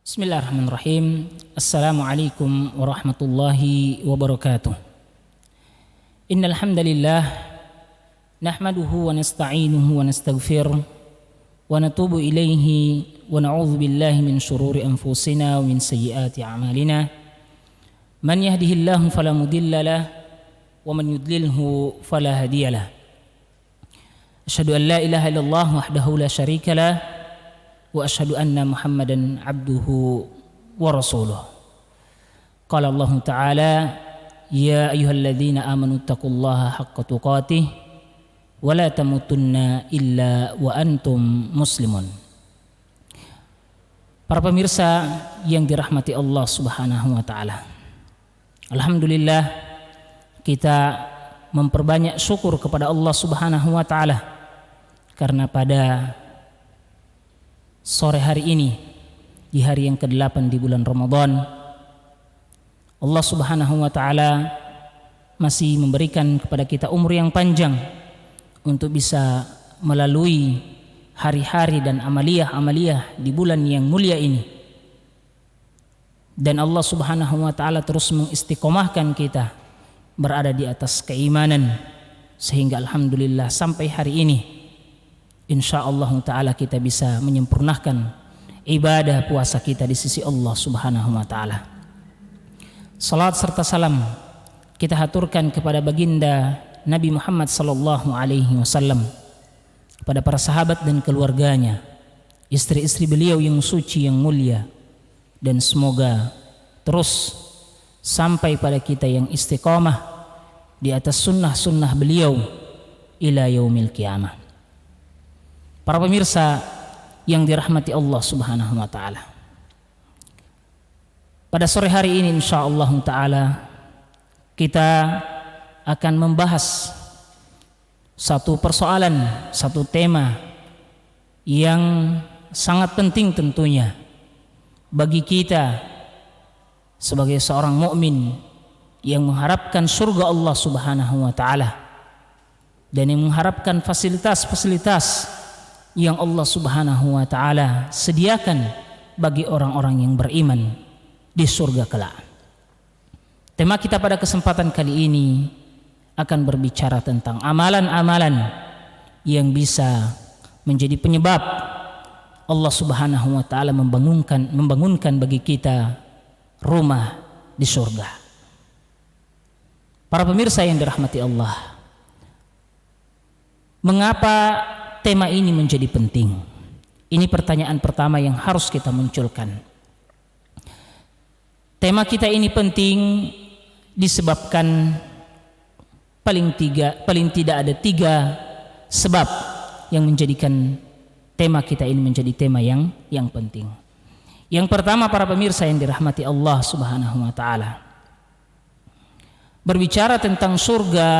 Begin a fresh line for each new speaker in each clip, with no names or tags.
Bismillahirrahmanirrahim. Assalamualaikum warahmatullahi wabarakatuh. Innal hamdalillah nahmaduhu wa nasta'inuhu wa nastaghfiruh wa natubu ilaihi wa na'udzu billahi min shururi anfusina wa min sayyiati a'malina. Man yahdihillahu fala mudilla lahu wa man yudlilhu fala hadiya lahu. Asyhadu an la ilaha illallah wahdahu la syarika lahu wa asyhadu anna Muhammadan abduhu wa rasuluh. Qala Allah Ta'ala, ya ayyuhalladzina amanu taqullaha haqqa tuqatih wa la tamutunna illa wa antum muslimun. Para pemirsa yang dirahmati Allah Subhanahu wa taala. Alhamdulillah, kita memperbanyak syukur kepada Allah Subhanahu wa taala karena pada sore hari ini, di hari yang ke-8 di bulan Ramadan, Allah Subhanahu wa taala masih memberikan kepada kita umur yang panjang untuk bisa melalui hari-hari dan amaliyah-amaliyah di bulan yang mulia ini. Dan Allah Subhanahu wa taala terus mengistiqomahkan kita berada di atas keimanan sehingga alhamdulillah sampai hari ini insyaallah ta'ala kita bisa menyempurnakan ibadah puasa kita di sisi Allah Subhanahu wa ta'ala. Salat serta salam kita haturkan kepada baginda Nabi Muhammad sallallahu alaihi wasallam, kepada para sahabat dan keluarganya, istri-istri beliau yang suci yang mulia, dan semoga terus sampai pada kita yang istiqamah di atas sunnah-sunnah beliau ila yaumil qiyamah. Para pemirsa yang dirahmati Allah Subhanahu wa taala. Pada sore hari ini insyaallah taala kita akan membahas satu persoalan, satu tema yang sangat penting tentunya bagi kita sebagai seorang mukmin yang mengharapkan surga Allah Subhanahu wa taala dan yang mengharapkan fasilitas-fasilitas yang Allah Subhanahu wa taala sediakan bagi orang-orang yang beriman di surga kelak. Tema kita pada kesempatan kali ini akan berbicara tentang amalan-amalan yang bisa menjadi penyebab Allah Subhanahu wa taala membangunkan bagi kita rumah di surga. Para pemirsa yang dirahmati Allah, mengapa tema ini menjadi penting? Ini pertanyaan pertama yang harus kita munculkan. Tema kita ini penting disebabkan paling tidak ada 3 sebab yang menjadikan tema kita ini menjadi tema yang penting. Yang pertama, para pemirsa yang dirahmati Allah Subhanahu wa taala, berbicara tentang surga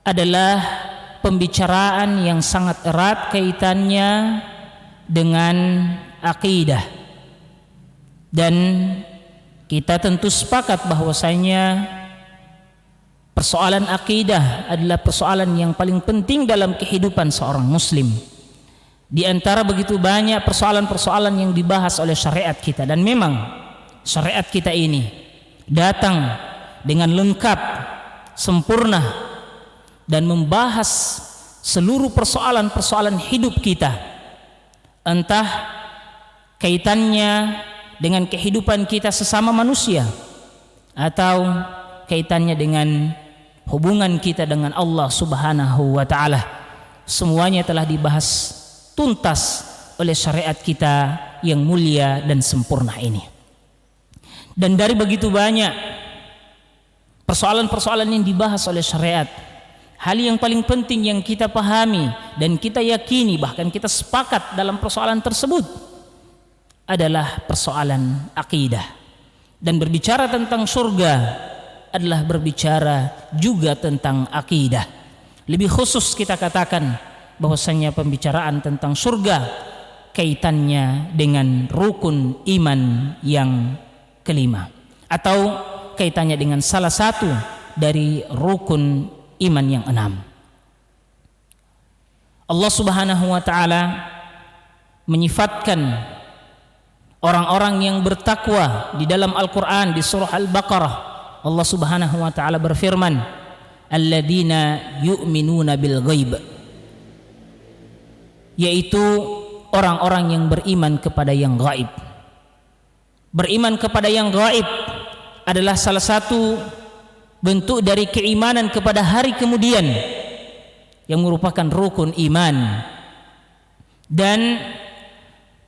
adalah pembicaraan yang sangat erat kaitannya dengan akidah. Dan kita tentu sepakat bahwasanya persoalan akidah adalah persoalan yang paling penting dalam kehidupan seorang muslim. Di antara begitu banyak persoalan-persoalan yang dibahas oleh syariat kita, dan memang syariat kita ini datang dengan lengkap, sempurna, dan membahas seluruh persoalan-persoalan hidup kita, entah kaitannya dengan kehidupan kita sesama manusia atau kaitannya dengan hubungan kita dengan Allah Subhanahu wa taala. Semuanya telah dibahas tuntas oleh syariat kita yang mulia dan sempurna ini. Dan dari begitu banyak persoalan-persoalan yang dibahas oleh syariat, hal yang paling penting yang kita pahami dan kita yakini, bahkan kita sepakat dalam persoalan tersebut adalah persoalan akidah. Dan berbicara tentang surga adalah berbicara juga tentang akidah. Lebih khusus kita katakan bahwasanya pembicaraan tentang surga kaitannya dengan rukun iman yang kelima, atau kaitannya dengan salah satu dari rukun iman yang 6. Allah Subhanahu wa taala menyifatkan orang-orang yang bertakwa. Di dalam Al-Quran di surah Al-Baqarah Allah subhanahu wa ta'ala berfirman, alladzina yu'minuna bil ghaib, yaitu orang-orang yang beriman kepada yang gaib. Beriman kepada yang gaib adalah salah satu bentuk dari keimanan kepada hari kemudian yang merupakan rukun iman. Dan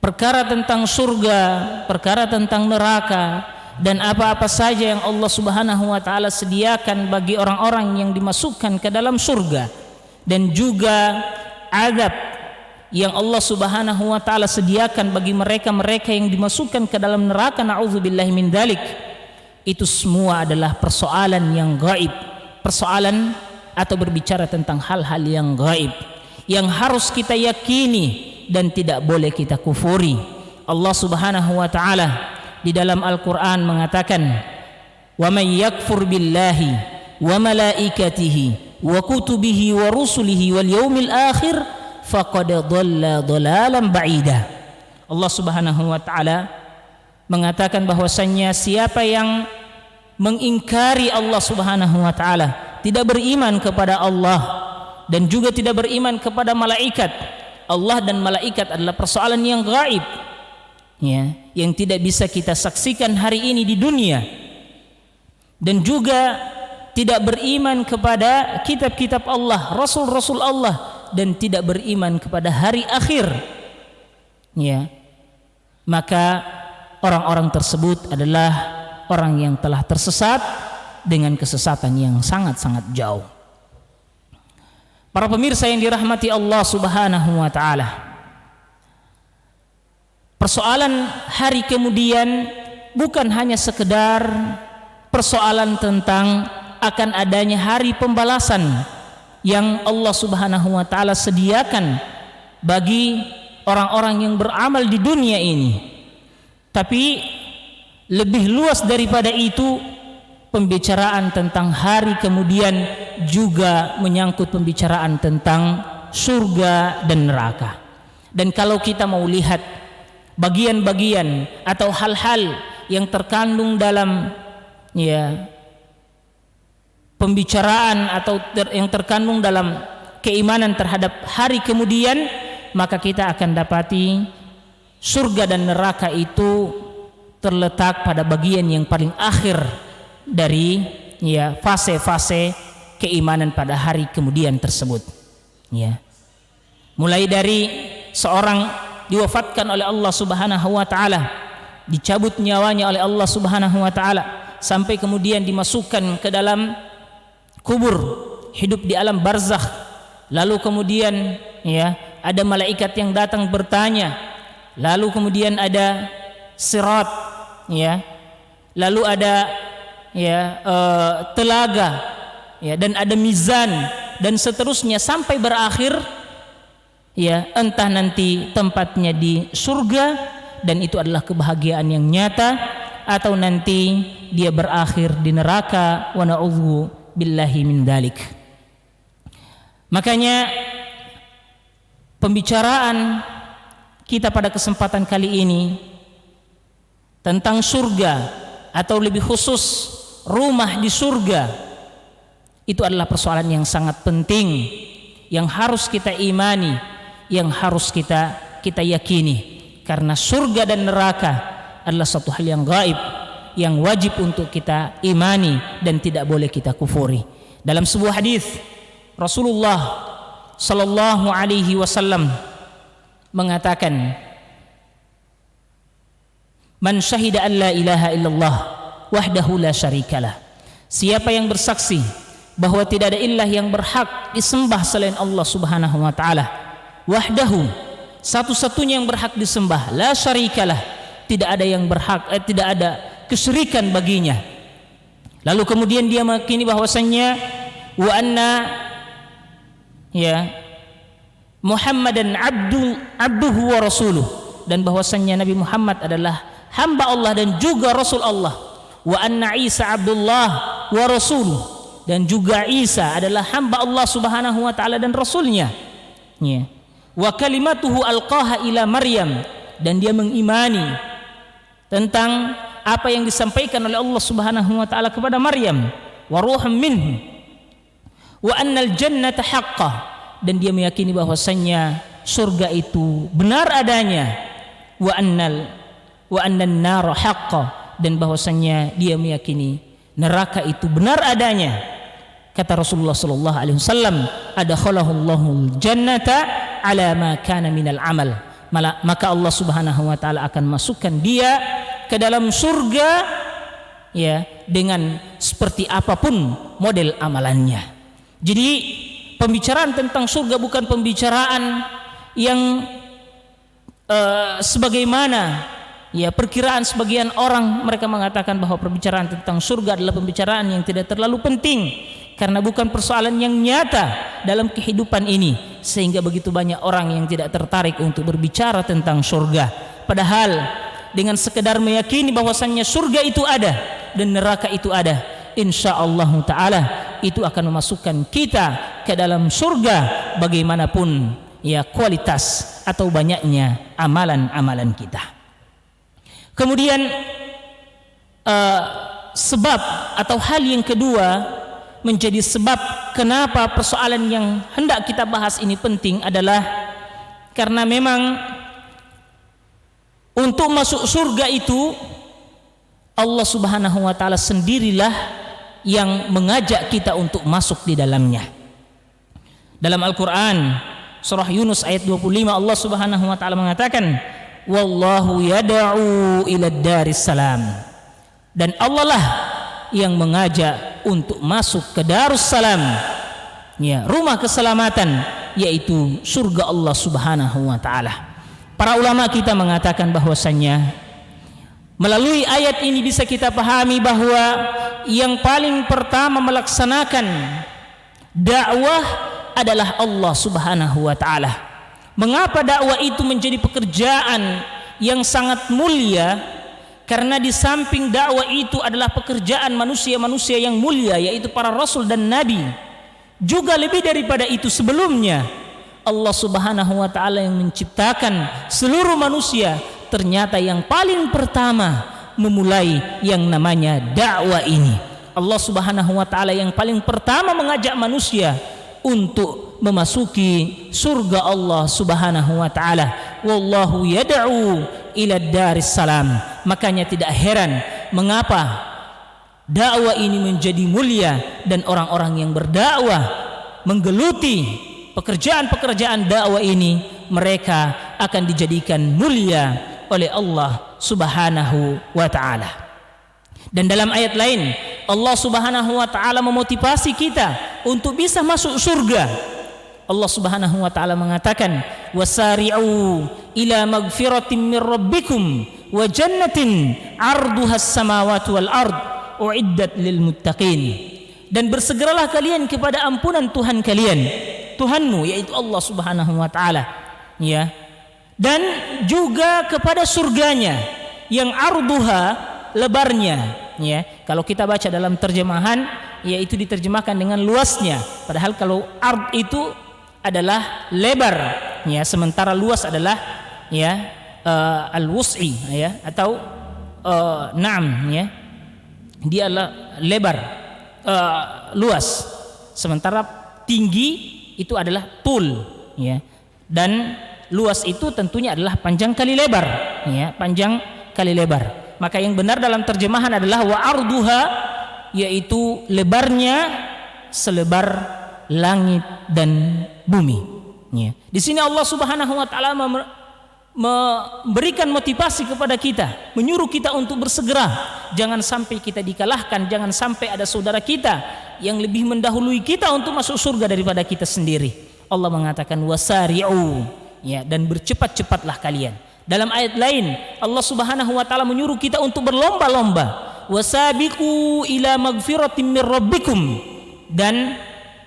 perkara tentang surga, perkara tentang neraka, dan apa-apa saja yang Allah subhanahu wa ta'ala sediakan bagi orang-orang yang dimasukkan ke dalam surga, dan juga azab yang Allah subhanahu wa ta'ala sediakan bagi mereka-mereka yang dimasukkan ke dalam neraka, na'udzubillahi min dzalik, itu semua adalah persoalan yang gaib, persoalan atau berbicara tentang hal-hal yang gaib yang harus kita yakini dan tidak boleh kita kufuri. Allah subhanahu wa ta'ala di dalam Al-Quran mengatakan, wa may yakfur billahi wa malaikatihi wa kutubihi wa rusulihi wal yaumil akhir faqad dhalla dhalalan ba'ida. Allah subhanahu wa ta'ala mengatakan bahwasannya siapa yang mengingkari Allah subhanahu wa ta'ala, tidak beriman kepada Allah dan juga tidak beriman kepada malaikat. Allah dan malaikat adalah persoalan yang gaib, ya, yang tidak bisa kita saksikan hari ini di dunia, dan juga tidak beriman kepada kitab-kitab Allah, rasul-rasul Allah, dan tidak beriman kepada hari akhir, ya, maka orang-orang tersebut adalah orang yang telah tersesat dengan kesesatan yang sangat-sangat jauh. Para pemirsa yang dirahmati Allah subhanahu wa ta'ala, persoalan hari kemudian bukan hanya sekedar persoalan tentang akan adanya hari pembalasan yang Allah subhanahu wa ta'ala sediakan bagi orang-orang yang beramal di dunia ini, tapi lebih luas daripada itu, pembicaraan tentang hari kemudian juga menyangkut pembicaraan tentang surga dan neraka. Dan kalau kita mau lihat bagian-bagian atau hal-hal yang terkandung dalam, ya, pembicaraan atau yang terkandung dalam keimanan terhadap hari kemudian, maka kita akan dapati surga dan neraka itu terletak pada bagian yang paling akhir dari, ya, fase-fase keimanan pada hari kemudian tersebut, ya. Mulai dari seorang diwafatkan oleh Allah subhanahu wa ta'ala, dicabut nyawanya oleh Allah subhanahu wa ta'ala, sampai kemudian dimasukkan ke dalam kubur, hidup di alam barzakh, lalu kemudian, ya, ada malaikat yang datang bertanya, lalu kemudian ada sirat, ya, lalu ada, ya, telaga, ya, dan ada mizan, dan seterusnya sampai berakhir, ya, entah nanti tempatnya di surga dan itu adalah kebahagiaan yang nyata, atau nanti dia berakhir di neraka, wa na'udzu billahi min dzalik. Makanya pembicaraan kita pada kesempatan kali ini tentang surga, atau lebih khusus rumah di surga, itu adalah persoalan yang sangat penting, yang harus kita imani, yang harus kita yakini, karena surga dan neraka adalah satu hal yang gaib, yang wajib untuk kita imani dan tidak boleh kita kufuri. Dalam sebuah hadis Rasulullah sallallahu alaihi wasallam mengatakan, man syahida an la ilaha illallah wahdahu la syarikalah, siapa yang bersaksi bahwa tidak ada ilah yang berhak disembah selain Allah subhanahu wa ta'ala, wahdahu, satu-satunya yang berhak disembah, la syarikalah, tidak ada yang berhak, tidak ada kesyirikan baginya. Lalu kemudian dia meyakini bahwasannya wa anna, ya, Muhammadan abduhu wa rasuluh, dan bahwasannya Nabi Muhammad adalah hamba Allah dan juga Rasul Allah. Wa anna Isa Abdullah wa rasuluh, dan juga Isa adalah hamba Allah subhanahu wa ta'ala dan Rasulnya, ya. Wa kalimatuhu alqaha ila Maryam, dan dia mengimani tentang apa yang disampaikan oleh Allah Subhanahu wa taala kepada Maryam, wa ruhum minhu wa annal jannata haqqah, dan dia meyakini bahwasannya surga itu benar adanya, wa annan nar haqqah, dan bahwasannya dia meyakini neraka itu benar adanya. Kata Rasulullah sallallahu alaihi wasallam, adkhalahu Allahul jannata ala ma kana minal amal, maka Allah Subhanahu wa taala akan masukkan dia ke dalam surga ya dengan seperti apapun model amalannya. Jadi pembicaraan tentang surga bukan pembicaraan yang sebagaimana ya perkiraan sebagian orang. Mereka mengatakan bahwa pembicaraan tentang surga adalah pembicaraan yang tidak terlalu penting karena bukan persoalan yang nyata dalam kehidupan ini, sehingga begitu banyak orang yang tidak tertarik untuk berbicara tentang surga. Padahal dengan sekedar meyakini bahwasannya surga itu ada dan neraka itu ada, insyaallah taala itu akan memasukkan kita ke dalam surga bagaimanapun ya kualitas atau banyaknya amalan-amalan kita. Kemudian sebab atau hal yang kedua menjadi sebab kenapa persoalan yang hendak kita bahas ini penting adalah karena memang untuk masuk surga itu Allah Subhanahu wa taala sendirilah yang mengajak kita untuk masuk di dalamnya. Dalam Al-Qur'an surah Yunus ayat 25 Allah Subhanahu wa taala mengatakan, wallahu yad'u ila daris salam, dan Allah lah yang mengajak untuk masuk ke Darussalam ya, rumah keselamatan, yaitu surga Allah Subhanahu wa taala. Para ulama kita mengatakan bahwasannya melalui ayat ini bisa kita pahami bahwa yang paling pertama melaksanakan dakwah adalah Allah Subhanahu wa taala. Mengapa dakwah itu menjadi pekerjaan yang sangat mulia? Karena di samping dakwah itu adalah pekerjaan manusia-manusia yang mulia, yaitu para rasul dan nabi. Juga lebih daripada itu sebelumnya Allah Subhanahu wa taala yang menciptakan seluruh manusia, ternyata yang paling pertama memulai yang namanya dakwah ini. Allah Subhanahu wa taala yang paling pertama mengajak manusia untuk memasuki surga Allah Subhanahu wa taala. Wallahu yad'u ila daris salam. Makanya tidak heran mengapa dakwah ini menjadi mulia dan orang-orang yang berdakwah menggeluti pekerjaan-pekerjaan dakwah ini, mereka akan dijadikan mulia oleh Allah Subhanahu wa taala. Dan dalam ayat lain Allah Subhanahu wa taala memotivasi kita untuk bisa masuk surga. Allah Subhanahu wa taala mengatakan, wasari'u ila magfiratin min rabbikum wa jannatin 'arduhas samawati wal ard uiddat lil muttaqin. Dan bersegeralah kalian kepada ampunan Tuhan kalian, Tuhanmu yaitu Allah Subhanahu wa taala ya, dan juga kepada surganya yang arduha, lebarnya ya. Kalau kita baca dalam terjemahan yaitu diterjemahkan dengan luasnya, padahal kalau ard itu adalah lebar ya, sementara luas adalah ya al-wus'i ya, atau na'am ya, dia adalah lebar luas, sementara tinggi itu adalah tul ya, dan luas itu tentunya adalah panjang kali lebar ya, panjang kali lebar. Maka yang benar dalam terjemahan adalah wa arduha, yaitu lebarnya selebar langit dan bumi ya. Di sini Allah Subhanahu wa taala memberikan motivasi kepada kita, menyuruh kita untuk bersegera, jangan sampai kita dikalahkan, jangan sampai ada saudara kita yang lebih mendahului kita untuk masuk surga daripada kita sendiri. Allah mengatakan wasari'u ya, dan bercepat-cepatlah kalian. Dalam ayat lain Allah Subhanahu wa taala menyuruh kita untuk berlomba-lomba, wasabiqu ila magfiratin mir rabbikum, dan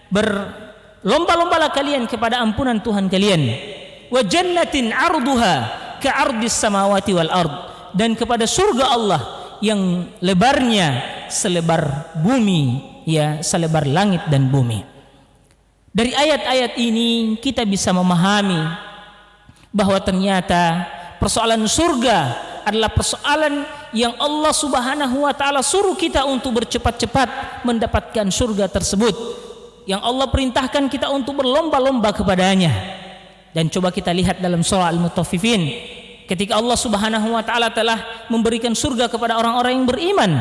berlomba-lombalah kalian kepada ampunan Tuhan kalian, wa jannatin 'arduha ka 'ardis samawati wal ard, dan kepada surga Allah yang lebarnya selebar bumi ya, selebar langit dan bumi. Dari ayat-ayat ini kita bisa memahami bahwa ternyata persoalan surga adalah persoalan yang Allah Subhanahu wa taala suruh kita untuk bercepat-cepat mendapatkan surga tersebut, yang Allah perintahkan kita untuk berlomba-lomba kepadanya. Dan coba kita lihat dalam surah Al-Mutaffifin, ketika Allah Subhanahu wa taala telah memberikan surga kepada orang-orang yang beriman,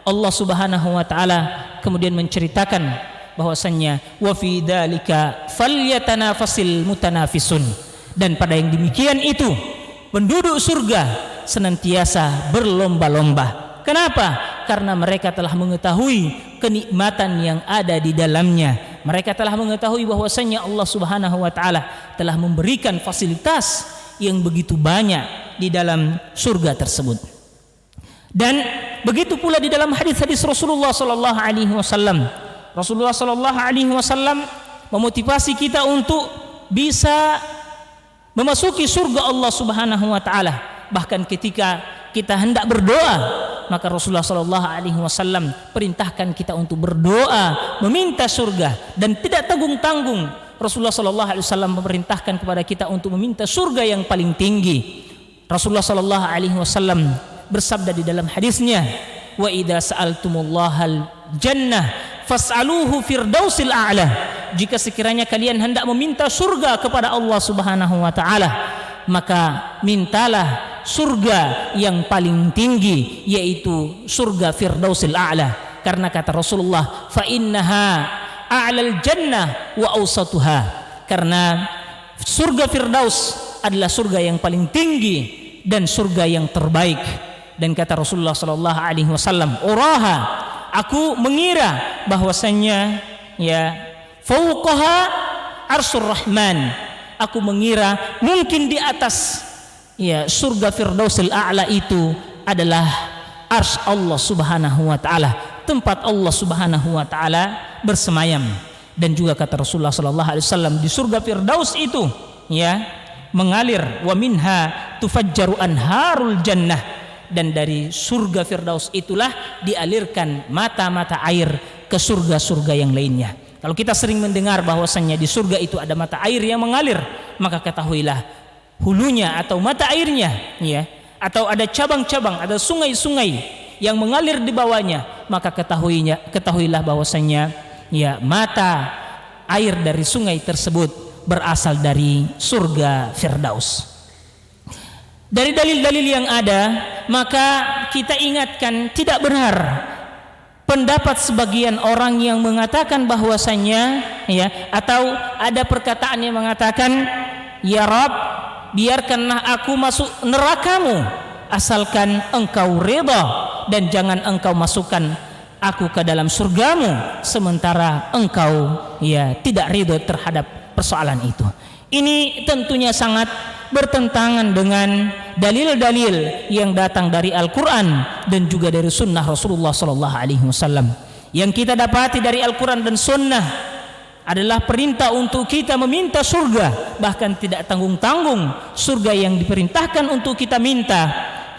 Allah Subhanahu wa taala kemudian menceritakan bahwasannya wa fi dzalika falyatanafasil mutanafisun, dan pada yang demikian itu penduduk surga senantiasa berlomba-lomba. Kenapa? Karena mereka telah mengetahui kenikmatan yang ada di dalamnya. Mereka telah mengetahui bahwasanya Allah Subhanahu wa taala telah memberikan fasilitas yang begitu banyak di dalam surga tersebut. Dan begitu pula di dalam hadis-hadis Rasulullah sallallahu alaihi wasallam. Rasulullah sallallahu alaihi wasallam memotivasi kita untuk bisa memasuki surga Allah Subhanahu wa taala. Bahkan ketika kita hendak berdoa, maka Rasulullah sallallahu alaihi wasallam perintahkan kita untuk berdoa meminta surga, dan tidak tanggung-tanggung Rasulullah sallallahu alaihi wasallam memerintahkan kepada kita untuk meminta surga yang paling tinggi. Rasulullah sallallahu alaihi wasallam bersabda di dalam hadisnya, wa idza sa'altumullahal jannah fas'aluhu firdausil a'la. Jika sekiranya kalian hendak meminta surga kepada Allah Subhanahu wa taala, maka mintalah surga yang paling tinggi, yaitu surga firdausil a'la. Karena kata Rasulullah, fa innaha a'lal jannah wa awsatuha, karena surga firdaus adalah surga yang paling tinggi dan surga yang terbaik. Dan kata Rasulullah sallallahu alaihi wasallam, uraha, aku mengira bahwasannya fauqaha arsyur rahman, aku mengira mungkin di atas surga firdausil a'la itu adalah arsy Allah Subhanahu wa taala, tempat Allah Subhanahu wa taala bersemayam. Dan juga kata Rasulullah sallallahu alaihi wasallam, di surga firdaus itu mengalir wa minha tufajjaru anharul jannah, dan dari surga firdaus itulah dialirkan mata-mata air ke surga-surga yang lainnya. Kalau kita sering mendengar bahwasannya di surga itu ada mata air yang mengalir, maka ketahuilah hulunya atau mata airnya atau ada cabang-cabang, ada sungai-sungai yang mengalir di bawahnya, maka ketahuilah bahwasannya mata air dari sungai tersebut berasal dari surga firdaus. Dari dalil-dalil yang ada, maka kita ingatkan, tidak benar pendapat sebagian orang yang mengatakan bahwasannya atau ada perkataan yang mengatakan, ya Rabb, biarkanlah aku masuk nerakamu asalkan engkau ridha, dan jangan engkau masukkan aku ke dalam surgamu sementara engkau tidak ridha terhadap persoalan itu. Ini tentunya sangat bertentangan dengan dalil-dalil yang datang dari Al-Quran dan juga dari Sunnah Rasulullah Sallallahu Alaihi Wasallam. Yang kita dapati dari Al-Quran dan Sunnah adalah perintah untuk kita meminta surga, bahkan tidak tanggung-tanggung. Surga yang diperintahkan untuk kita minta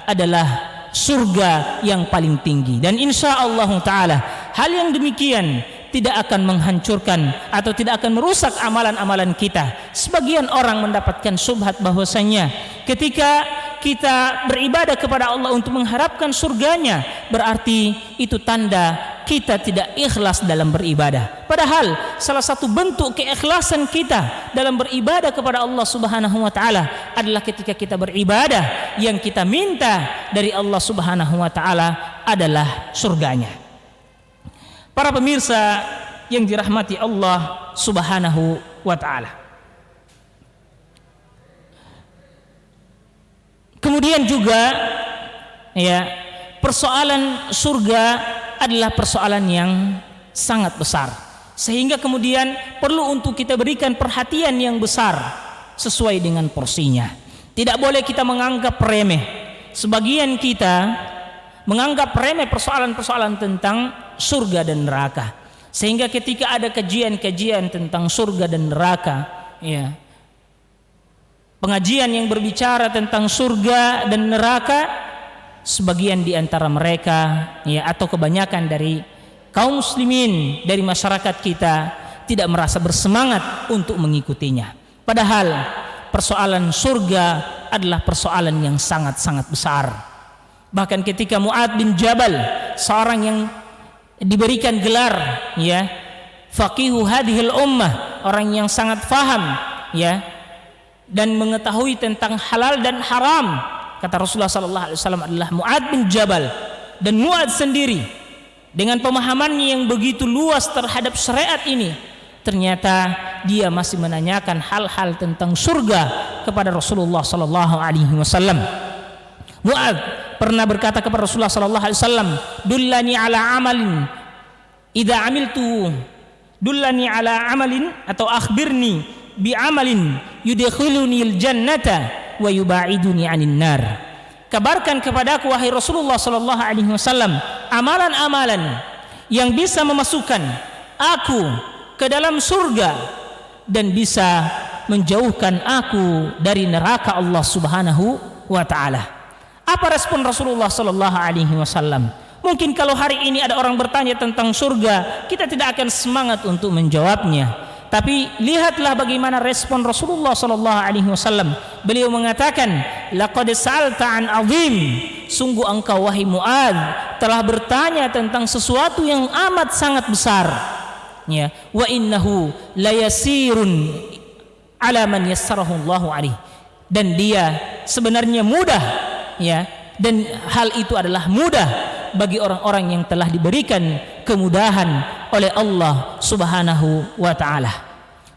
adalah surga yang paling tinggi, dan insya Allah Ta'ala hal yang demikian tidak akan menghancurkan atau tidak akan merusak amalan-amalan kita. Sebagian orang mendapatkan syubhat bahwasanya ketika kita beribadah kepada Allah untuk mengharapkan surganya, berarti itu tanda kita tidak ikhlas dalam beribadah. Padahal salah satu bentuk keikhlasan kita dalam beribadah kepada Allah Subhanahu wa taala adalah ketika kita beribadah, yang kita minta dari Allah Subhanahu wa taala adalah surganya. Para pemirsa yang dirahmati Allah Subhanahu wa taala, kemudian juga persoalan surga adalah persoalan yang sangat besar, sehingga kemudian perlu untuk kita berikan perhatian yang besar sesuai dengan porsinya. Tidak boleh kita menganggap remeh. Sebagian kita menganggap remeh persoalan-persoalan tentang surga dan neraka, sehingga ketika ada kajian-kajian tentang surga dan neraka, pengajian yang berbicara tentang surga dan neraka, sebagian di antara mereka atau kebanyakan dari kaum muslimin, dari masyarakat kita tidak merasa bersemangat untuk mengikutinya. Padahal persoalan surga adalah persoalan yang sangat-sangat besar. Bahkan ketika Mu'adz bin Jabal, seorang yang diberikan gelar ya faqihu hadhil ummah, orang yang sangat faham ya dan mengetahui tentang halal dan haram, kata Rasulullah sallallahu alaihi wasallam adalah Mu'adz bin Jabal. Dan Mu'adz sendiri dengan pemahamannya yang begitu luas terhadap syariat ini, ternyata dia masih menanyakan hal-hal tentang surga kepada Rasulullah sallallahu alaihi wasallam. Mu'adz pernah berkata kepada Rasulullah sallallahu alaihi wasallam, "Dullani ala amalin idza amiltu, dullani ala amalin atau akhbirni bi amalin yudkhiluni al-jannata wa yubaiduni 'anil nar." Kabarkan kepadaku wahai Rasulullah sallallahu alaihi wasallam amalan-amalan yang bisa memasukkan aku ke dalam surga dan bisa menjauhkan aku dari neraka Allah Subhanahu wa taala. Apa respon Rasulullah sallallahu alaihi wasallam? Mungkin kalau hari ini ada orang bertanya tentang surga, kita tidak akan semangat untuk menjawabnya. Tapi lihatlah bagaimana respon Rasulullah sallallahu alaihi wasallam. Beliau mengatakan, "Laqad sa'alta an 'azim." Sungguh engkau wahai Mu'adz telah bertanya tentang sesuatu yang amat sangat besar. Ya, wa innahu layasirun ala man yassarahu Allahu alaihi. Dan dia sebenarnya mudah, ya. Dan hal itu adalah mudah bagi orang-orang yang telah diberikan kemudahan oleh Allah Subhanahu wa taala.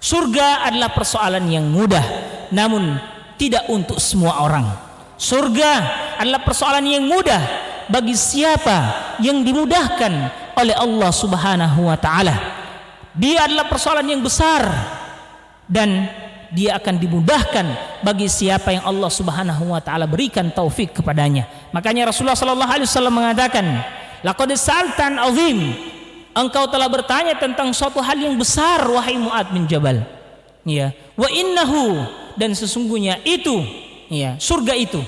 Surga adalah persoalan yang mudah, namun tidak untuk semua orang. Surga adalah persoalan yang mudah bagi siapa yang dimudahkan oleh Allah Subhanahu wa taala. Dia adalah persoalan yang besar dan dia akan dimudahkan bagi siapa yang Allah Subhanahu wa taala berikan taufik kepadanya. Makanya Rasulullah sallallahu alaihi wasallam mengatakan, "Laqad sa'altan 'azim." Engkau telah bertanya tentang suatu hal yang besar wahai Mu'adz bin Jabal. Ya, wa innahu, dan sesungguhnya itu, ya, surga itu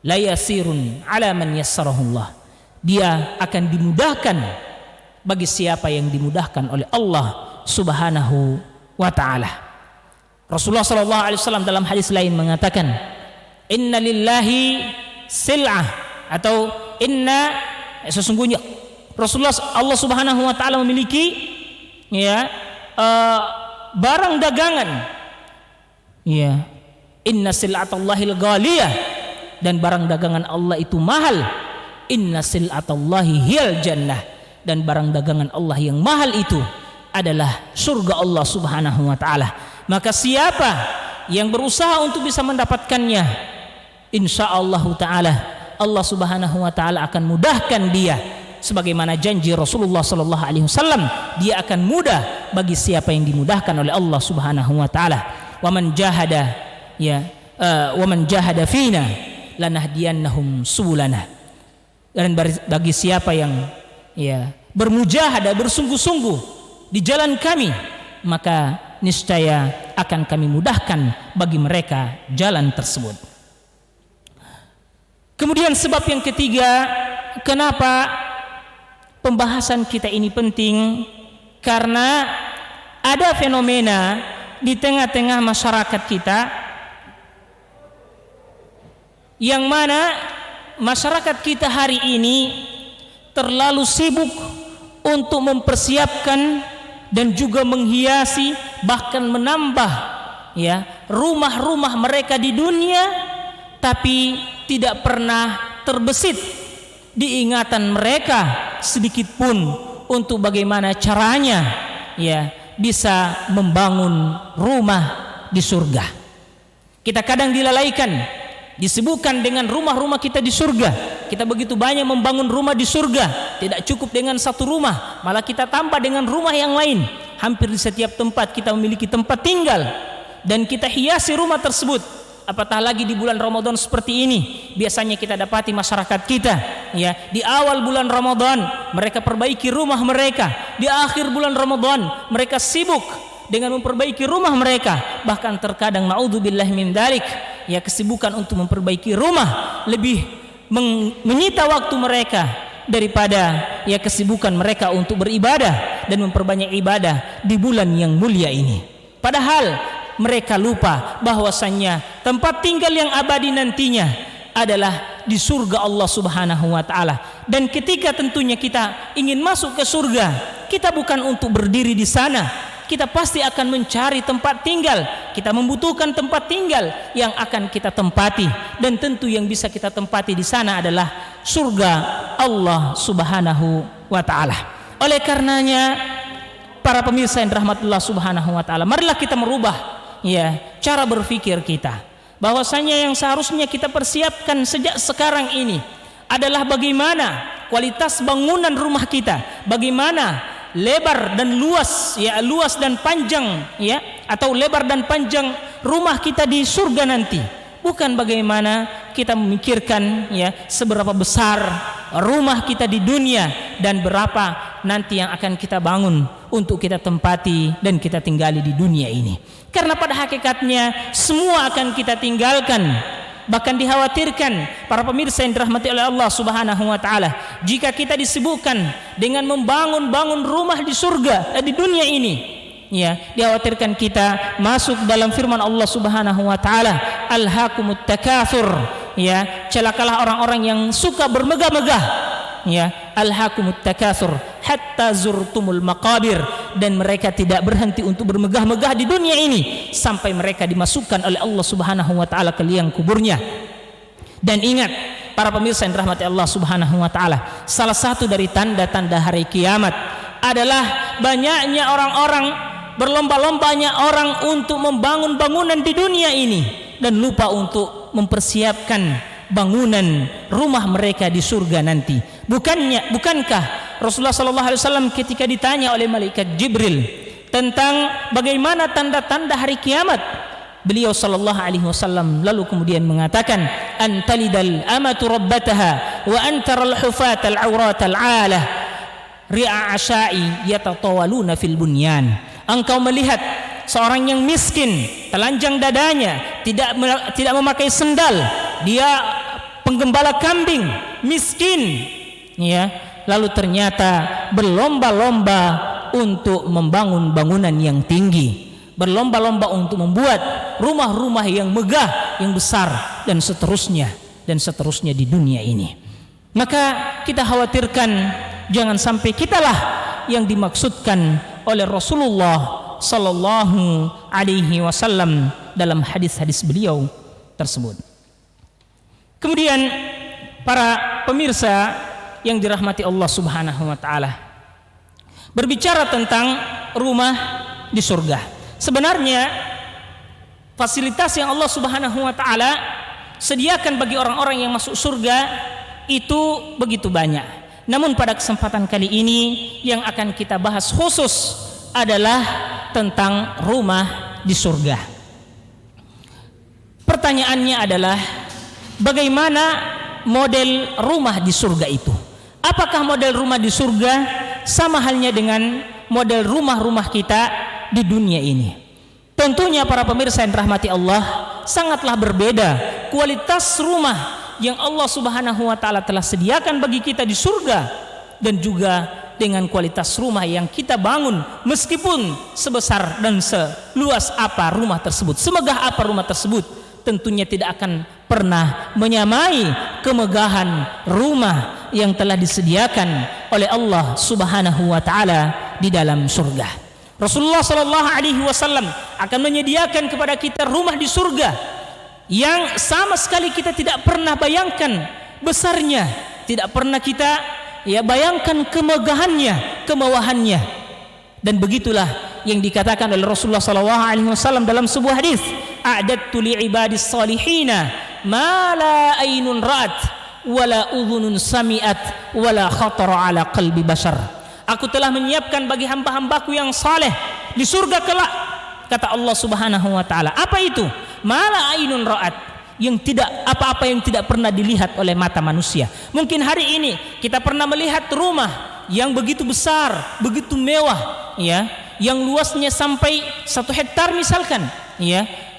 la yasirun 'ala man yassarahu Allah. Dia akan dimudahkan bagi siapa yang dimudahkan oleh Allah Subhanahu wa taala. Rasulullah sallallahu alaihi wasallam dalam hadis lain mengatakan, "Inna lillahi sil'ah," atau sesungguhnya Rasulullah Allah Subhanahu wa taala memiliki ya barang dagangan. Ya. Inna sil'atallahil ghaliyah, dan barang dagangan Allah itu mahal. Inna sil'atallahi hiyal jannah, dan barang dagangan Allah yang mahal itu adalah surga Allah Subhanahu wa taala. Maka siapa yang berusaha untuk bisa mendapatkannya, insyaallah taala Allah Subhanahu wa taala akan mudahkan dia. Sebagaimana janji Rasulullah sallallahu alaihi wasallam, dia akan mudah bagi siapa yang dimudahkan oleh Allah Subhanahu wa taala. Wa man jahada wa man jahada fina lanahdiyannahum subulana. Dan bagi siapa yang bermujahadah, bersungguh-sungguh di jalan kami, maka niscaya akan kami mudahkan bagi mereka jalan tersebut. Kemudian sebab yang ketiga, kenapa pembahasan kita ini penting, karena ada fenomena di tengah-tengah masyarakat kita yang mana masyarakat kita hari ini terlalu sibuk untuk mempersiapkan dan juga menghiasi, bahkan menambah rumah-rumah mereka di dunia, tapi tidak pernah terbesit di ingatan mereka sedikit pun untuk bagaimana caranya bisa membangun rumah di surga. Kita kadang dilalaikan, disibukkan dengan rumah-rumah kita di surga. Kita begitu banyak membangun rumah di surga, tidak cukup dengan satu rumah, malah kita tambah dengan rumah yang lain. Hampir di setiap tempat kita memiliki tempat tinggal dan kita hiasi rumah tersebut. Apatah lagi di bulan Ramadan seperti ini, biasanya kita dapati masyarakat kita di awal bulan Ramadan mereka perbaiki rumah mereka, di akhir bulan Ramadan mereka sibuk dengan memperbaiki rumah mereka. Bahkan terkadang naudzubillahi min dzalik, kesibukan untuk memperbaiki rumah lebih menyita waktu mereka daripada kesibukan mereka untuk beribadah dan memperbanyak ibadah di bulan yang mulia ini. Padahal mereka lupa bahwasannya tempat tinggal yang abadi nantinya adalah di surga Allah Subhanahu wa taala. Dan ketika tentunya kita ingin masuk ke surga, kita bukan untuk berdiri di sana, kita pasti akan mencari tempat tinggal. Kita membutuhkan tempat tinggal yang akan kita tempati, dan tentu yang bisa kita tempati di sana adalah surga Allah Subhanahu wa taala. Oleh karenanya, para pemirsa yang rahmatullah Subhanahu wa taala, marilah kita merubah cara berpikir kita, bahwasanya yang seharusnya kita persiapkan sejak sekarang ini adalah bagaimana kualitas bangunan rumah kita, bagaimana lebar dan luas, luas dan panjang, atau lebar dan panjang rumah kita di surga nanti. Bukan bagaimana kita memikirkan seberapa besar rumah kita di dunia dan berapa nanti yang akan kita bangun untuk kita tempati dan kita tinggali di dunia ini. Karena pada hakikatnya semua akan kita tinggalkan. Bahkan dikhawatirkan para pemirsa yang dirahmati oleh Allah Subhanahu wa taala, jika kita disibukkan dengan membangun rumah di surga di dunia ini, dikhawatirkan kita masuk dalam firman Allah Subhanahu wa taala, alhaakumut takatsur, celakalah orang-orang yang suka bermegah-megah, alhaakumut takatsur hatta zurtumul maqabir, dan mereka tidak berhenti untuk bermegah-megah di dunia ini sampai mereka dimasukkan oleh Allah Subhanahu wa taala ke liang kuburnya. Dan ingat para pemirsa yang dirahmati Allah Subhanahu wa taala, salah satu dari tanda-tanda hari kiamat adalah banyaknya orang-orang, berlomba-lombanya orang untuk membangun bangunan di dunia ini dan lupa untuk mempersiapkan bangunan rumah mereka di surga nanti. Bukankah Rasulullah SAW ketika ditanya oleh malaikat Jibril tentang bagaimana tanda-tanda hari kiamat, beliau sallallahu alaihi wasallam lalu kemudian mengatakan, antalidal amatu rabbataha wa antaral hufatal auratal alah ri'a asyai yatatawaluna fil bunyan. Engkau melihat seorang yang miskin, telanjang dadanya, tidak memakai sendal, dia penggembala kambing, miskin, lalu ternyata berlomba-lomba untuk membangun bangunan yang tinggi, berlomba-lomba untuk membuat rumah-rumah yang megah, yang besar, dan seterusnya di dunia ini. Maka kita khawatirkan jangan sampai kitalah yang dimaksudkan oleh Rasulullah sallallahu alaihi wasallam dalam hadis-hadis beliau tersebut. Kemudian para pemirsa yang dirahmati Allah Subhanahu wa taala, berbicara tentang rumah di surga. Sebenarnya fasilitas yang Allah Subhanahu wa taala sediakan bagi orang-orang yang masuk surga itu begitu banyak. Namun pada kesempatan kali ini yang akan kita bahas khusus adalah tentang rumah di surga. Pertanyaannya adalah bagaimana model rumah di surga itu? Apakah model rumah di surga sama halnya dengan model rumah-rumah kita di dunia ini? Tentunya para pemirsa yang dirahmati Allah, sangatlah berbeda kualitas rumah yang Allah Subhanahu wa taala telah sediakan bagi kita di surga dan juga dengan kualitas rumah yang kita bangun, meskipun sebesar dan seluas apa rumah tersebut, semegah apa rumah tersebut, tentunya tidak akan pernah menyamai kemegahan rumah yang telah disediakan oleh Allah Subhanahu wa taala di dalam surga. Rasulullah sallallahu alaihi wasallam akan menyediakan kepada kita rumah di surga yang sama sekali kita tidak pernah bayangkan besarnya, tidak pernah kita bayangkan kemegahannya, kemewahannya. Dan begitulah yang dikatakan oleh Rasulullah sallallahu alaihi wasallam dalam sebuah hadis, a'dattu li'ibadis salihina ma la ainun ra'at wala udhunun sami'at wala khatara ala qalbi bashar. Aku telah menyiapkan bagi hamba-hambaku yang saleh di surga kelak, kata Allah Subhanahu wa taala. Apa itu? Mala ainun ra'at, yang tidak apa-apa yang tidak pernah dilihat oleh mata manusia. Mungkin hari ini kita pernah melihat rumah yang begitu besar, begitu mewah, yang luasnya sampai 1 hektar misalkan,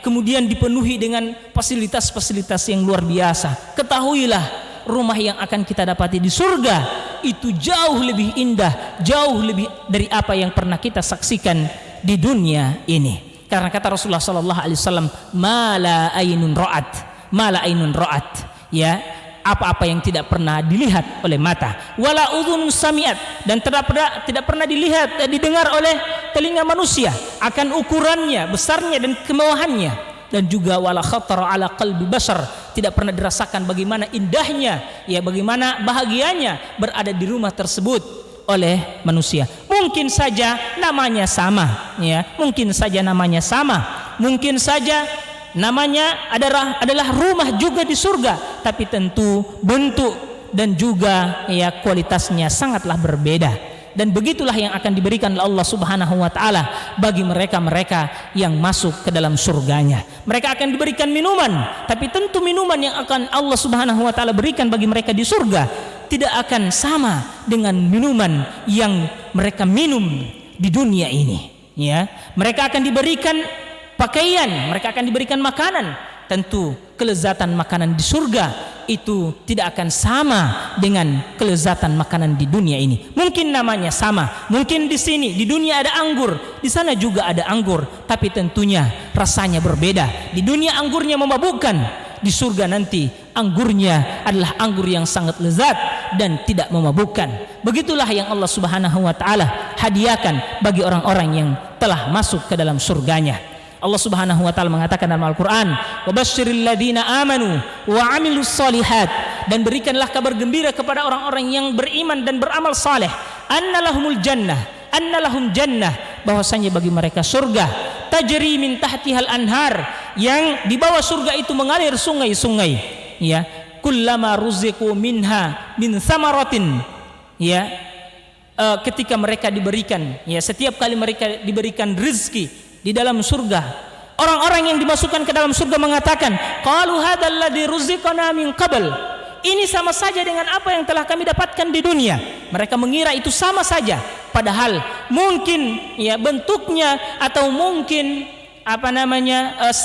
kemudian dipenuhi dengan fasilitas-fasilitas yang luar biasa. Ketahuilah, rumah yang akan kita dapati di surga itu jauh lebih indah, jauh lebih dari apa yang pernah kita saksikan di dunia ini. Karena kata Rasulullah sallallahu alaihi wasallam, "Mala ainun ra'at." Mala ainun ra'at. Ya, apa-apa yang tidak pernah dilihat oleh mata, wala udhun sami'at, dan tidak pernah didengar oleh telinga manusia, akan ukurannya, besarnya dan kemewahannya, dan juga wala khatara ala qalbi bashar, tidak pernah dirasakan bagaimana indahnya, ya bagaimana bahagianya berada di rumah tersebut oleh manusia. Mungkin saja namanya sama, ya, mungkin saja namanya sama, mungkin saja namanya adalah rumah juga di surga, tapi tentu bentuk dan juga ya kualitasnya sangatlah berbeda. Dan begitulah yang akan diberikan oleh Allah Subhanahu wa taala bagi mereka-mereka yang masuk ke dalam surganya. Mereka akan diberikan minuman, tapi tentu minuman yang akan Allah Subhanahu wa taala berikan bagi mereka di surga tidak akan sama dengan minuman yang mereka minum di dunia ini, ya. Mereka akan diberikan pakaian, mereka akan diberikan makanan. Tentu kelezatan makanan di surga itu tidak akan sama dengan kelezatan makanan di dunia ini. Mungkin namanya sama, mungkin di sini di dunia ada anggur, di sana juga ada anggur, tapi tentunya rasanya berbeda. Di dunia anggurnya memabukkan, di surga nanti anggurnya adalah anggur yang sangat lezat dan tidak memabukkan. Begitulah yang Allah Subhanahu wa taala hadiahkan bagi orang-orang yang telah masuk ke dalam surganya. Allah Subhanahu wa taala mengatakan dalam Al-Qur'an, "Wa basyiril ladzina amanu wa 'amilus shalihat," dan berikanlah kabar gembira kepada orang-orang yang beriman dan beramal saleh, annalahumul jannah, annalahum jannah, bahwasanya bagi mereka surga, tajri min tahtihal anhar, yang di bawah surga itu mengalir sungai-sungai, ya, kullama ruziqu minha min thamaratin, ya, ketika mereka diberikan, ya, setiap kali mereka diberikan rezeki di dalam surga, orang-orang yang dimasukkan ke dalam surga mengatakan, qalu hadzal ladzi ruziqana min qabl, ini sama saja dengan apa yang telah kami dapatkan di dunia. Mereka mengira itu sama saja, padahal mungkin ya bentuknya atau mungkin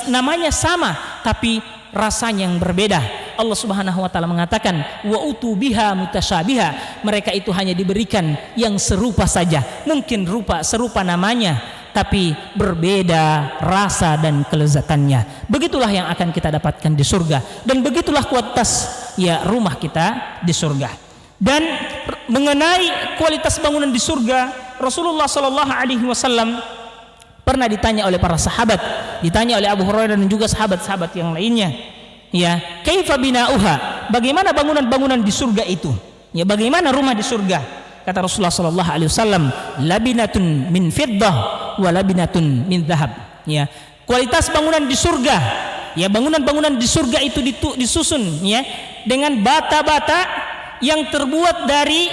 namanya sama, tapi rasanya yang berbeda. Allah Subhanahu wa taala mengatakan, wa utubiha mutasyabiha, mereka itu hanya diberikan yang serupa saja, mungkin serupa namanya, tapi berbeda rasa dan kelezatannya. Begitulah yang akan kita dapatkan di surga, dan begitulah kualitas ya rumah kita di surga. Dan mengenai kualitas bangunan di surga, Rasulullah sallallahu alaihi wasallam pernah ditanya oleh para sahabat, ditanya oleh Abu Hurairah dan juga sahabat-sahabat yang lainnya, ya, kaifa binauha, bagaimana bangunan-bangunan di surga itu, ya, bagaimana rumah di surga? Kata Rasulullah sallallahu alaihi wasallam, labinatun min fiddah wa labinatun min dhahab, ya, kualitas bangunan di surga, ya, bangunan-bangunan di surga itu disusun, ya, dengan bata-bata yang terbuat dari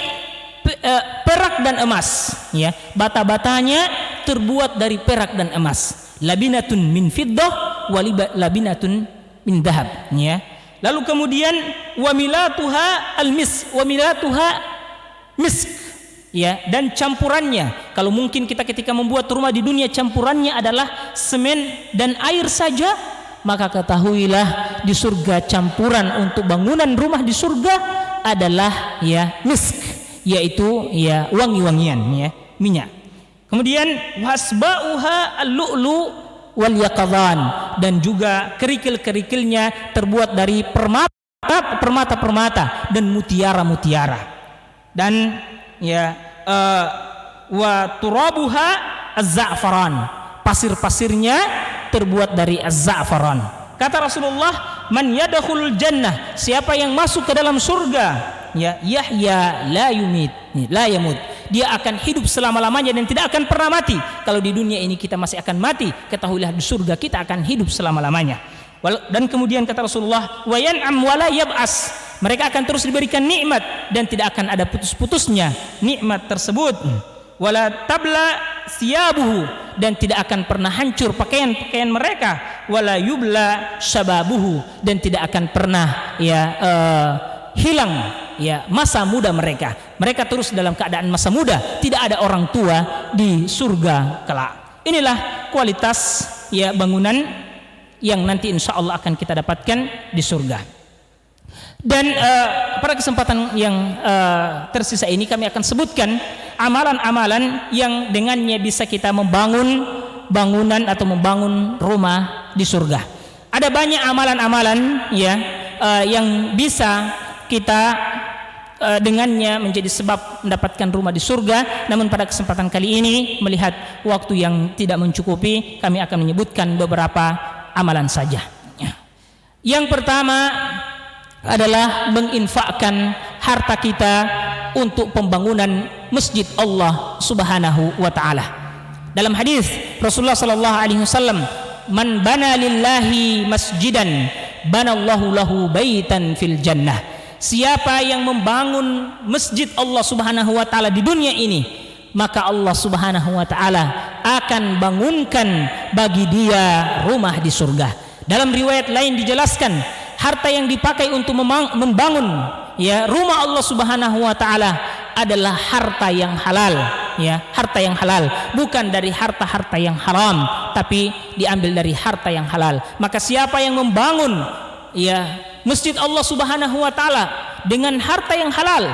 perak dan emas, ya, bata-batanya terbuat dari perak dan emas. Labinatun min fiddah wa labinatun min dhahab, ya. Lalu kemudian wa milatuha al-misk, wa milatuha misk, ya, dan campurannya. Kalau mungkin kita ketika membuat rumah di dunia campurannya adalah semen dan air saja, maka ketahuilah di surga campuran untuk bangunan rumah di surga adalah ya misk, yaitu ya wangi-wangian, ya, minyak. Kemudian wasbauha al-lu'lu wal yaqadhan, dan juga kerikil-kerikilnya terbuat dari permata-permata dan mutiara-mutiara. Dan ya wa turabuha az-za'faran, pasir-pasirnya terbuat dari az-za'faran. Kata Rasulullah, man yadkhulul jannah, siapa yang masuk ke dalam surga, ya, yahya la yamut, dia akan hidup selama-lamanya dan tidak akan pernah mati. Kalau di dunia ini kita masih akan mati, ketahuilah di surga kita akan hidup selama-lamanya. Dan kemudian kata Rasulullah, wa yan'am wa la yab'as, mereka akan terus diberikan nikmat dan tidak akan ada putus-putusnya nikmat tersebut. Wala tabla siyabuhu, dan tidak akan pernah hancur pakaian-pakaian mereka. Wala yubla syababuhu, dan tidak akan pernah hilang ya masa muda mereka. Mereka terus dalam keadaan masa muda, tidak ada orang tua di surga kelak. Inilah kualitas ya bangunan yang nanti insya Allah akan kita dapatkan di surga. Dan pada kesempatan yang tersisa ini kami akan sebutkan amalan-amalan yang dengannya bisa kita membangun bangunan atau membangun rumah di surga. Ada banyak amalan-amalan ya yang bisa kita dengannya menjadi sebab mendapatkan rumah di surga. Namun pada kesempatan kali ini, melihat waktu yang tidak mencukupi, kami akan menyebutkan beberapa amalan saja. Yang pertama adalah menginfakkan harta kita untuk pembangunan masjid Allah Subhanahu wa taala. Dalam hadis Rasulullah sallallahu alaihi wasallam, "Man bana lillahi masjidan, banallahu lahu baitan fil jannah." Siapa yang membangun masjid Allah Subhanahu wa taala di dunia ini, maka Allah Subhanahu wa taala akan bangunkan bagi dia rumah di surga. Dalam riwayat lain dijelaskan, harta yang dipakai untuk membangun ya rumah Allah Subhanahu wa taala adalah harta yang halal, ya, harta yang halal, bukan dari harta-harta yang haram, tapi diambil dari harta yang halal. Maka siapa yang membangun ya masjid Allah Subhanahu wa taala dengan harta yang halal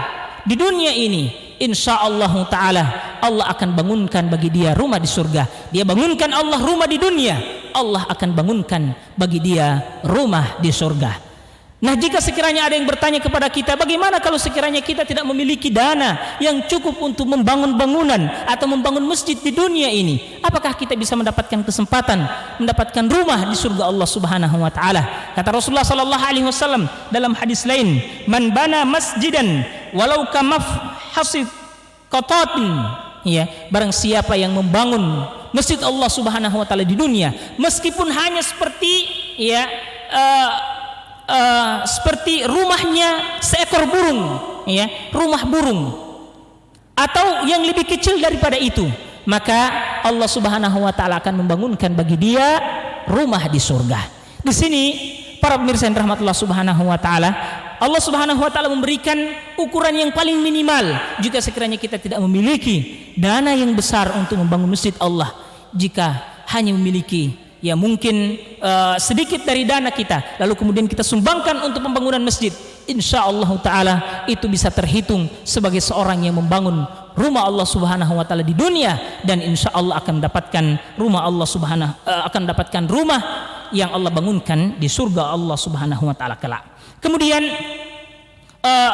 di dunia ini, insyaallah taala Allah akan bangunkan bagi dia rumah di surga. Dia bangunkan Allah rumah di dunia, Allah akan bangunkan bagi dia rumah di surga. Nah, jika sekiranya ada yang bertanya kepada kita, bagaimana kalau sekiranya kita tidak memiliki dana yang cukup untuk membangun bangunan atau membangun masjid di dunia ini, apakah kita bisa mendapatkan kesempatan mendapatkan rumah di surga Allah Subhanahu wa taala? Kata Rasulullah sallallahu alaihi wasallam dalam hadis lain, "Man bana masjidan walau kamafhasid qatatin." Ya, barang siapa yang membangun masjid Allah Subhanahu wa taala di dunia, meskipun hanya seperti ya seperti rumahnya seekor burung, ya, rumah burung, atau yang lebih kecil daripada itu, maka Allah Subhanahu wa taala akan membangunkan bagi dia rumah di surga. Di sini para pemirsa yang rahmatullah Subhanahu wa taala, Allah Subhanahu wa taala memberikan ukuran yang paling minimal jika sekiranya kita tidak memiliki dana yang besar untuk membangun masjid Allah. Jika hanya memiliki ya mungkin sedikit dari dana kita, lalu kemudian kita sumbangkan untuk pembangunan masjid, insyaallah taala itu bisa terhitung sebagai seorang yang membangun rumah Allah Subhanahu wa taala di dunia, dan insyaallah akan mendapatkan rumah Allah Subhanahu akan mendapatkan rumah yang Allah bangunkan di surga Allah Subhanahu wa taala kelak. Kemudian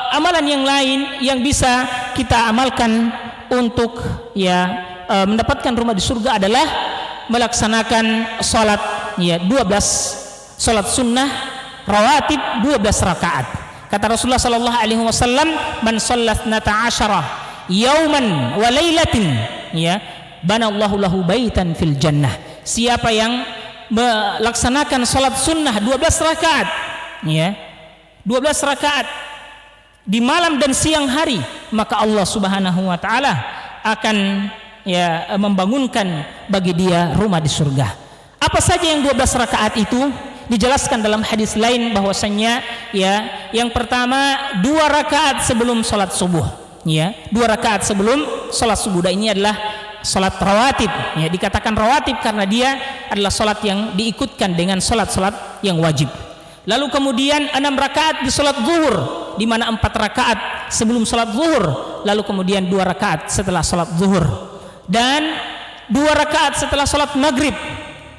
amalan yang lain yang bisa kita amalkan untuk ya mendapatkan rumah di surga adalah melaksanakan salat ya 12 salat sunnah rawatib 12 rakaat. Kata Rasulullah sallallahu alaihi wasallam, "Man shallat 12 yauman wa lailatin ya banallahu lahu baitan fil jannah." Siapa yang melaksanakan salat sunnah 12 rakaat ya 12 rakaat di malam dan siang hari, maka Allah Subhanahu wa taala akan ya membangunkan bagi dia rumah di surga. Apa saja yang 12 rakaat itu? Dijelaskan dalam hadis lain bahwasanya ya yang pertama 2 rakaat sebelum salat subuh, ya 2 rakaat sebelum salat subuh. Dan ini adalah salat rawatib, ya dikatakan rawatib karena dia adalah salat yang diikutkan dengan salat-salat yang wajib. Lalu kemudian 6 rakaat di salat zuhur, di mana 4 rakaat sebelum salat zuhur, lalu kemudian 2 rakaat setelah salat zuhur, dan 2 rakaat setelah salat maghrib,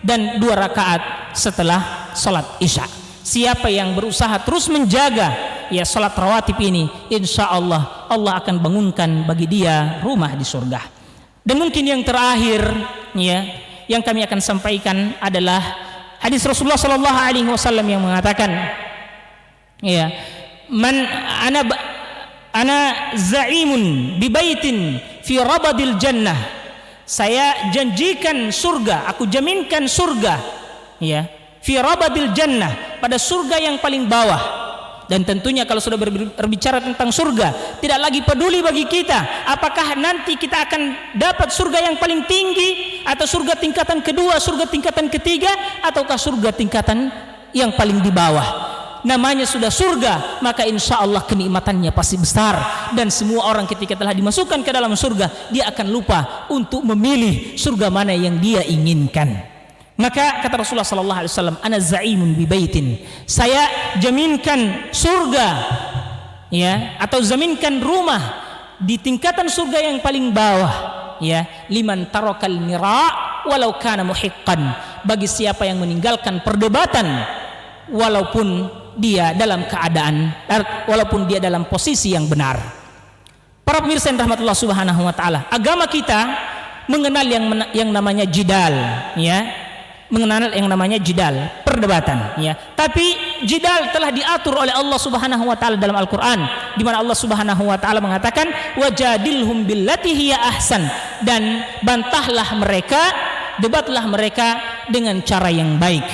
dan 2 rakaat setelah salat isya. Siapa yang berusaha terus menjaga ya salat rawatib ini, insyaallah Allah akan bangunkan bagi dia rumah di surga. Dan mungkin yang terakhir ya yang kami akan sampaikan adalah hadis Rasulullah sallallahu alaihi wasallam yang mengatakan ya man ana za'imun bi baitin fi rabadil jannah. Saya janjikan surga, aku jaminkan surga ya fi rabadil jannah, pada surga yang paling bawah. Dan tentunya kalau sudah berbicara tentang surga, tidak lagi peduli bagi kita apakah nanti kita akan dapat surga yang paling tinggi, atau surga tingkatan kedua, surga tingkatan ketiga, ataukah surga tingkatan yang paling di bawah. Namanya sudah surga, maka insya Allah kenikmatannya pasti besar, dan semua orang ketika telah dimasukkan ke dalam surga, dia akan lupa untuk memilih surga mana yang dia inginkan. Maka kata Rasulullah sallallahu alaihi wasallam, "Ana za'imun bi baitin." Saya jaminkan surga ya, atau jaminkan rumah di tingkatan surga yang paling bawah ya, liman tarakal mira walau kana muhiqqan, bagi siapa yang meninggalkan perdebatan walaupun dia dalam keadaan, walaupun dia dalam posisi yang benar. Para pemirsa yang rahmatullah subhanahu wa ta'ala, agama kita mengenal yang namanya jidal, ya, mengenal yang namanya jidal, perdebatan, ya. Tapi jidal telah diatur oleh Allah Subhanahu wa taala dalam Al-Qur'an, di mana Allah Subhanahu wa taala mengatakan wajadilhum billati hiya ahsan, dan bantahlah mereka, debatlah mereka dengan cara yang baik.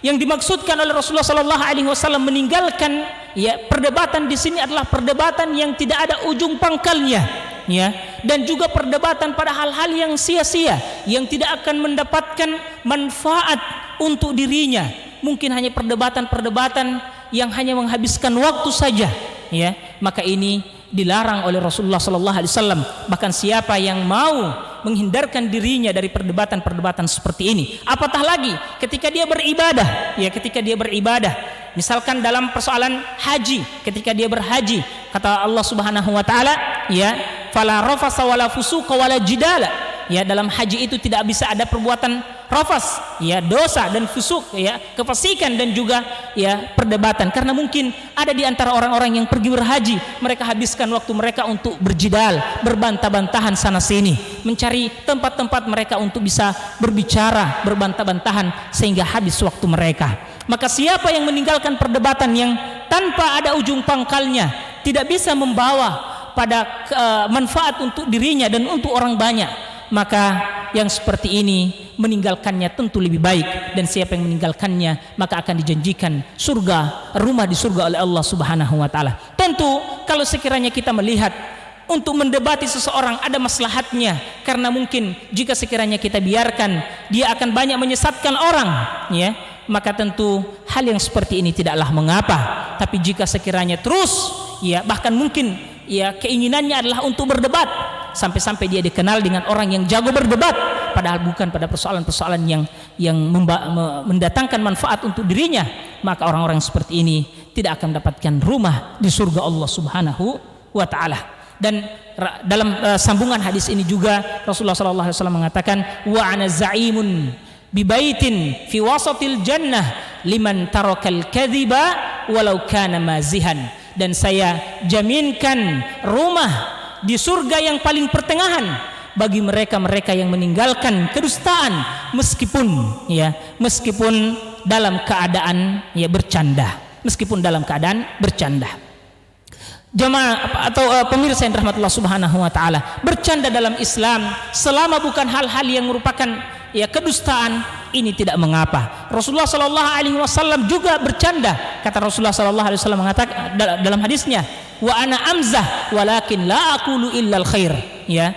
Yang dimaksudkan oleh Rasulullah sallallahu alaihi wasallam meninggalkan, ya, perdebatan di sini adalah perdebatan yang tidak ada ujung pangkalnya, ya, dan juga perdebatan pada hal-hal yang sia-sia, yang tidak akan mendapatkan manfaat untuk dirinya. Mungkin hanya perdebatan-perdebatan yang hanya menghabiskan waktu saja, ya. Maka ini dilarang oleh Rasulullah sallallahu alaihi wasallam. Bahkan siapa yang mau menghindarkan dirinya dari perdebatan-perdebatan seperti ini, apatah lagi ketika dia beribadah, ya, ketika dia beribadah, misalkan dalam persoalan haji, ketika dia berhaji, kata Allah Subhanahu wa taala, ya, fala rafasa wala fusuqa wala jidala, ya, dalam haji itu tidak bisa ada perbuatan rafas, ya, dosa dan fusuk, ya, kefasikan, dan juga, ya, perdebatan. Karena mungkin ada di antara orang-orang yang pergi berhaji, mereka habiskan waktu mereka untuk berjidal, berbantah-bantahan sana sini, mencari tempat-tempat mereka untuk bisa berbicara, berbantah-bantahan, sehingga habis waktu mereka. Maka siapa yang meninggalkan perdebatan yang tanpa ada ujung pangkalnya, tidak bisa membawa pada manfaat untuk dirinya dan untuk orang banyak, maka yang seperti ini meninggalkannya tentu lebih baik. Dan siapa yang meninggalkannya, maka akan dijanjikan surga, rumah di surga oleh Allah Subhanahu wa taala. Tentu kalau sekiranya kita melihat untuk mendebati seseorang ada maslahatnya, karena mungkin jika sekiranya kita biarkan dia akan banyak menyesatkan orang, ya, maka tentu hal yang seperti ini tidaklah mengapa. Tapi jika sekiranya terus, ya, bahkan mungkin, ya, keinginannya adalah untuk berdebat, sampai-sampai dia dikenal dengan orang yang jago berdebat, padahal bukan pada persoalan-persoalan yang mendatangkan manfaat untuk dirinya, maka orang-orang seperti ini tidak akan mendapatkan rumah di surga Allah Subhanahu wa taala. Dan dalam sambungan hadis ini juga Rasulullah sallallahu alaihi wasallam mengatakan, wa ana za'imun bi baitin fi wasatil jannah liman tarakal kadhiba walau kana mazihan. Dan saya jaminkan rumah di surga yang paling pertengahan bagi mereka-mereka yang meninggalkan kedustaan, meskipun, ya, meskipun dalam keadaan, ya, bercanda, meskipun dalam keadaan bercanda. Jemaah atau pemirsa yang rahmatullah subhanahu wa taala, bercanda dalam Islam selama bukan hal-hal yang merupakan, ya, kedustaan, ini tidak mengapa. Rasulullah sallallahu alaihi wasallam juga bercanda. Kata Rasulullah sallallahu alaihi wasallam mengatakan dalam hadisnya, wa ana amzah walakin la aqulu illa al khair, ya,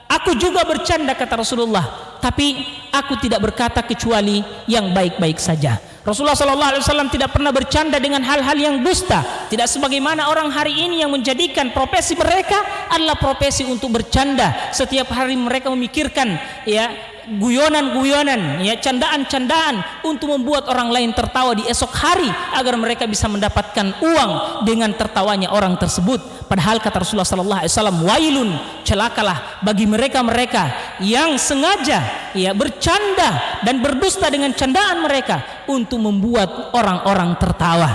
aku juga bercanda, kata Rasulullah, tapi aku tidak berkata kecuali yang baik-baik saja. Rasulullah SAW tidak pernah bercanda dengan hal-hal yang dusta. Tidak sebagaimana orang hari ini yang menjadikan profesi mereka adalah profesi untuk bercanda. Setiap hari mereka memikirkan, ya, guyonan-guyonan, ya, candaan-candaan untuk membuat orang lain tertawa di esok hari agar mereka bisa mendapatkan uang dengan tertawanya orang tersebut. Padahal kata Rasulullah SAW, wailun, celakalah bagi mereka-mereka yang sengaja, ya, bercanda dan berdusta dengan candaan mereka untuk membuat orang-orang tertawa.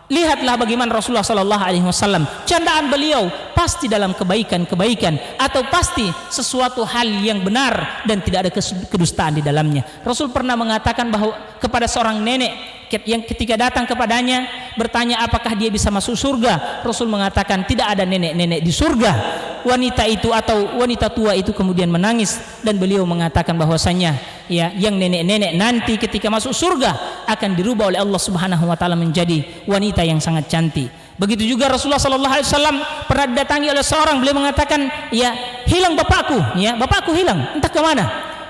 Lihatlah bagaimana Rasulullah SAW, candaan beliau pasti dalam kebaikan-kebaikan atau pasti sesuatu hal yang benar dan tidak ada kedustaan di dalamnya. Rasul pernah mengatakan bahwa kepada seorang nenek yang ketika datang kepadanya bertanya apakah dia bisa masuk surga, Rasul mengatakan tidak ada nenek-nenek di surga. Wanita itu atau wanita tua itu kemudian menangis dan beliau mengatakan bahwasanya, ya, yang nenek-nenek nanti ketika masuk surga akan dirubah oleh Allah Subhanahu wa taala menjadi wanita yang sangat cantik. Begitu juga Rasulullah sallallahu alaihi wasallam pernah didatangi oleh seorang, beliau mengatakan, ya, hilang bapakku, ya, bapakku hilang, entah ke mana.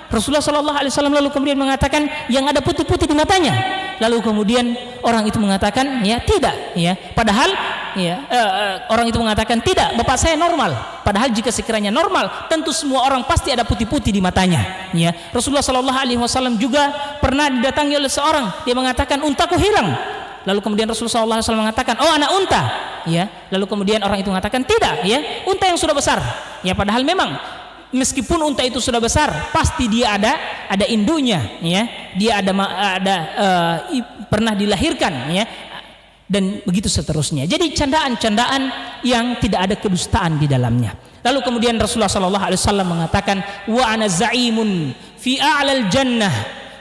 Rasulullah sallallahu alaihi wasallam lalu kemudian mengatakan, yang ada putih-putih di matanya. Lalu kemudian orang itu mengatakan, ya, tidak, ya, padahal, ya, orang itu mengatakan, tidak, bapak saya normal. Padahal jika sekiranya normal, tentu semua orang pasti ada putih-putih di matanya, ya. Rasulullah sallallahu alaihi wasallam juga pernah didatangi oleh seorang, dia mengatakan, untaku hilang. Lalu kemudian Rasulullah SAW mengatakan, oh, anak unta, ya. Lalu kemudian orang itu mengatakan, tidak, ya, unta yang sudah besar, ya. Padahal memang meskipun unta itu sudah besar, pasti dia ada induknya, ya. Dia pernah dilahirkan, ya. Dan begitu seterusnya. Jadi candaan-candaan yang tidak ada kedustaan di dalamnya. Lalu kemudian Rasulullah sallallahu alaihi wasallam mengatakan, wa ana za'imun fi a'lal jannah,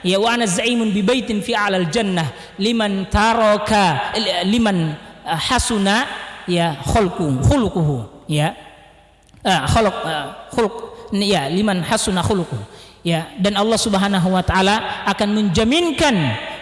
ya, wa ana za'imun bi baitin fi a'lal jannah liman taraka liman hasuna, ya, khuluquhu, ya. Ya, liman hasuna khuluquhu, ya. Dan Allah Subhanahu wa taala akan menjaminkan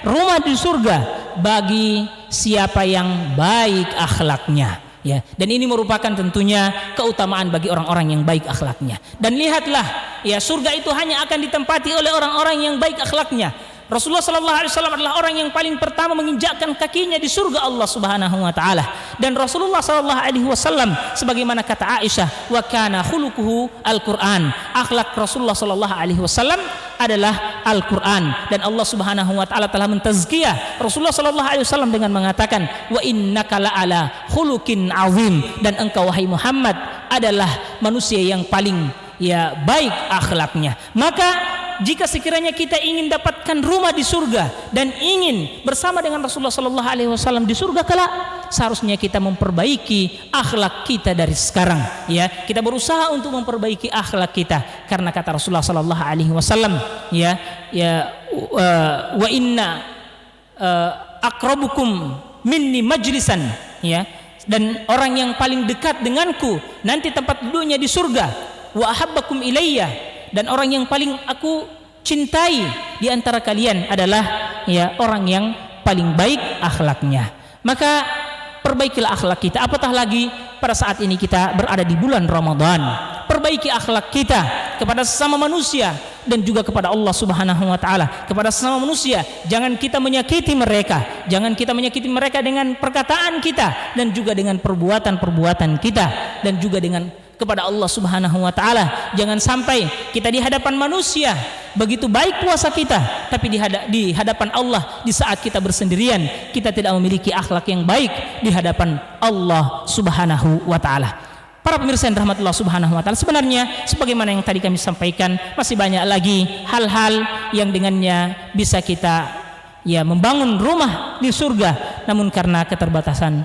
rumah di surga bagi siapa yang baik akhlaknya, ya. Dan ini merupakan tentunya keutamaan bagi orang-orang yang baik akhlaknya. Dan lihatlah, ya, surga itu hanya akan ditempati oleh orang-orang yang baik akhlaknya. Rasulullah sallallahu alaihi wasallam adalah orang yang paling pertama menginjakkan kakinya di surga Allah Subhanahu wa taala. Dan Rasulullah sallallahu alaihi wasallam sebagaimana kata Aisyah, wa kana khuluquhu al-Qur'an. Akhlak Rasulullah sallallahu alaihi wasallam adalah Al-Qur'an, dan Allah Subhanahu wa taala telah mentazkiyah Rasulullah sallallahu alaihi wasallam dengan mengatakan, wa innaka la'ala khuluqin azim, dan engkau wahai Muhammad adalah manusia yang paling, ya, baik akhlaknya. Maka jika sekiranya kita ingin dapatkan rumah di surga dan ingin bersama dengan Rasulullah sallallahu alaihi wasallam di surga kelak, seharusnya kita memperbaiki akhlak kita dari sekarang, ya. Kita berusaha untuk memperbaiki akhlak kita, karena kata Rasulullah sallallahu alaihi wasallam, wa inna aqrabukum minni majlisan, ya, dan orang yang paling dekat denganku nanti tempat duduknya di surga, wa ahabbakum ilayya, dan orang yang paling aku cintai di antara kalian adalah, ya, orang yang paling baik akhlaknya. Maka perbaikilah akhlak kita, apatah lagi pada saat ini kita berada di bulan Ramadan. Perbaiki akhlak kita kepada sesama manusia dan juga kepada Allah Subhanahu wa taala. Kepada sesama manusia, jangan kita menyakiti mereka. Jangan kita menyakiti mereka dengan perkataan kita dan juga dengan perbuatan-perbuatan kita, dan juga dengan kepada Allah Subhanahu wa taala. Jangan sampai kita di hadapan manusia begitu baik puasa kita, tapi di hadapan Allah di saat kita bersendirian kita tidak memiliki akhlak yang baik di hadapan Allah Subhanahu wa taala. Para pemirsa yang rahmat Allah Subhanahu wa taala, sebenarnya sebagaimana yang tadi kami sampaikan, masih banyak lagi hal-hal yang dengannya bisa kita, ya, membangun rumah di surga. Namun karena keterbatasan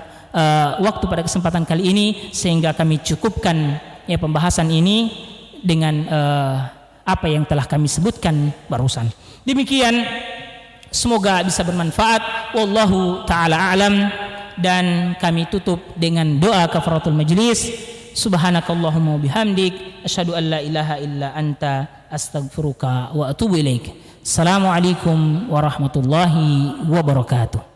waktu pada kesempatan kali ini, sehingga kami cukupkan, ya, pembahasan ini dengan apa yang telah kami sebutkan barusan. Demikian, semoga bisa bermanfaat. Wallahu taala alam. Dan kami tutup dengan doa kafaratul majlis. Subhanakallahumma bihamdik, asyhadu an la ilaha illa anta, astaghfiruka wa atubu ilaik. Assalamualaikum warahmatullahi wabarakatuh.